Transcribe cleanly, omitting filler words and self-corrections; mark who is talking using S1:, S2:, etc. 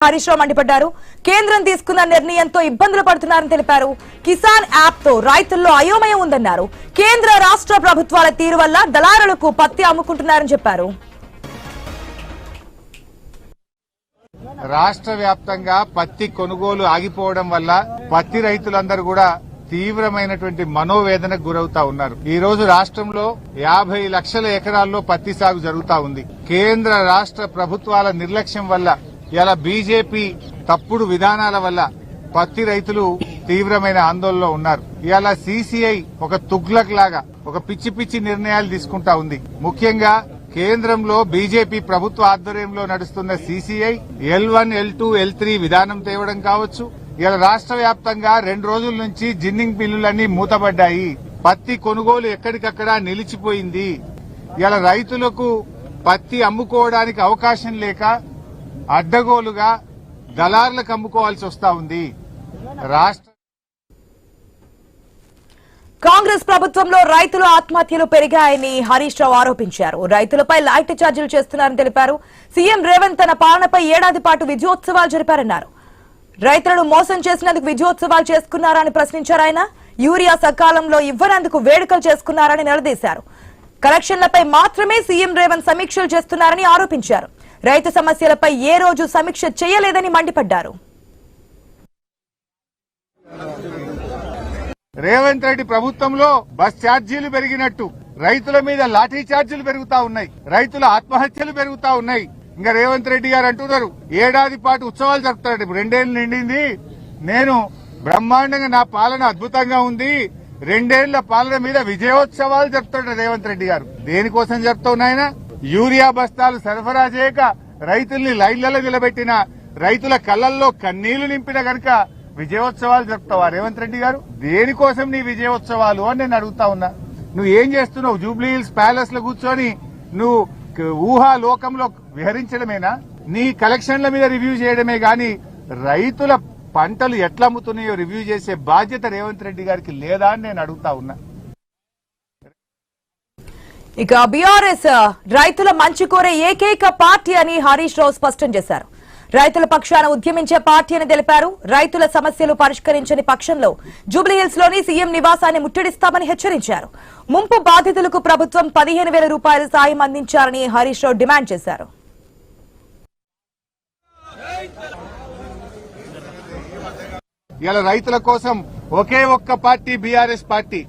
S1: హరీష్ రావు మండిపడ్డారు. కేంద్రం తీసుకున్న నిర్ణయంతో ఇబ్బందులు పడుతున్నారని తెలిపారు. కిసాన్ యాప్ తో రైతుల్లో అయోమయం ఉందన్నారు. కేంద్ర రాష్ట్ర ప్రభుత్వాల తీరు వల్ల దళారులకు పత్తి అమ్ముకుంటున్నారని చెప్పారు.
S2: రాష్ట్ర వ్యాప్తంగా పత్తి కొనుగోలు ఆగిపోవడం వల్ల పత్తి రైతులందరూ కూడా తీవ్రమైనటువంటి మనోవేదనకు గురవుతా ఉన్నారు. ఈ రోజు రాష్ట్రంలో 50 లక్షల ఎకరాల్లో పత్తి సాగు జరుగుతా ఉంది. కేంద్ర రాష్ట్ర ప్రభుత్వాల నిర్లక్ష్యం వల్ల ఇలా బీజేపీ తప్పుడు విధానాల వల్ల పత్తి రైతులు తీవ్రమైన ఆందోళనలో ఉన్నారు. ఇలా సీసీఐ ఒక తుగ్లక్ లాగా ఒక పిచ్చి పిచ్చి నిర్ణయాలు తీసుకుంటా ఉంది. ముఖ్యంగా కేంద్రంలో బీజేపీ ప్రభుత్వ ఆధ్వర్యంలో నడుస్తున్న సీసీఐ L1, L2, L3 విధానం తేవడం కావచ్చు. ఇలా రాష్ట్ర వ్యాప్తంగా 2 రోజుల నుంచి జిన్నింగ్ మిల్లులన్నీ మూతబడ్డాయి. పత్తి కొనుగోలు ఎక్కడికక్కడ నిలిచిపోయింది. ఇలా రైతులకు పత్తి అమ్ముకోవడానికి అవకాశం లేక అడ్డగోలుగా దళారులకు అమ్ముకోవాల్సి వస్తా ఉంది.
S1: కాంగ్రెస్ ప్రభుత్వంలో రైతుల ఆత్మహత్యలు పెరిగాయని హరీష్ రావు ఆరోపించారు. రైతులపై లాఠీ చార్జీలు చేస్తున్నారని తెలిపారు. సీఎం రేవంత్ తన పాలనపై ఏడాది పాటు విజయోత్సవాలు జరిపారన్నారు. రైతులను మోసం చేసినందుకు విజయోత్సవాలు చేసుకున్నారా అని ప్రశ్నించారు ఆయన. యూరియా సకాలంలో ఇవ్వనందుకు వేడుకలు చేసుకున్నారని నిలదీశారు. కలెక్షన్లపై మాత్రమే సీఎం రేవంత్ సమీక్షలు చేస్తున్నారని ఆరోపించారు. రైతు సమస్యలపై ఏ రోజు సమీక్ష చేయలేదని మండిపడ్డారు.
S2: రేవంత్ రెడ్డి ప్రభుత్వంలో బస్ ఛార్జీలు పెరిగినట్టు రైతుల మీద లాఠీ ఛార్జీలు పెరుగుతా ఉన్నాయి. రైతుల ఆత్మహత్యలు పెరుగుతా ఉన్నాయి. ఇంకా రేవంత్ రెడ్డి గారు అంటున్నారు ఏడాది పాటు ఉత్సవాలు జరుపుతాడు. 2 ఏళ్లు నిండింది, నేను బ్రహ్మాండంగా నా పాలన అద్భుతంగా ఉంది, 2 ఏళ్ల పాలన మీద విజయోత్సవాలు జరుపుతాడు రేవంత్ రెడ్డి గారు. దేనికోసం జరుపుతా ఉన్నాయన? యూరియా బస్తాలు సరఫరా చేయక రైతుల్ని లైన్లలో నిలబెట్టిన, రైతుల కళ్లల్లో కన్నీళ్లు నింపిన గనక విజయోత్సవాలు జరుపుతావా రేవంత్ రెడ్డి గారు? దేనికోసం నీ విజయోత్సవాలు అని నేను అడుగుతా ఉన్నా. నువ్వు ఏం చేస్తున్నావు? జూబ్లీ హిల్స్ ప్యాలెస్ లో కూర్చొని నువ్వు ఊహా లోకంలో విహరించడమేనా? నీ కలెక్షన్ల మీద రివ్యూ చేయడమే గాని రైతుల పంటలు ఎట్లా అమ్ముతున్నాయో రివ్యూ చేసే బాధ్యత రేవంత్ రెడ్డి గారికి లేదా అని నేను అడుగుతా ఉన్నా.
S1: ఇక బీఆర్ఎస్ రైతుల మంచి కోరే ఏకైక పార్టీ అని హరీష్ రావు స్పష్టం చేశారు. రైతుల పక్షాన ఉద్యమించే పార్టీ అని తెలిపారు. రైతుల సమస్యలు పరిష్కరించని పక్షంలో జూబ్లీహిల్స్ లోని సీఎం నివాసాన్ని ముట్టడిస్తామని హెచ్చరించారు. ముంపు బాధితులకు ప్రభుత్వం 15,000 రూపాయల సాయం అందించాలని హరీష్ రావు డిమాండ్ చేశారు.
S2: ఇలా రైతుల కోసం ఒకే ఒక్క పార్టీ బీఆర్ఎస్ పార్టీ.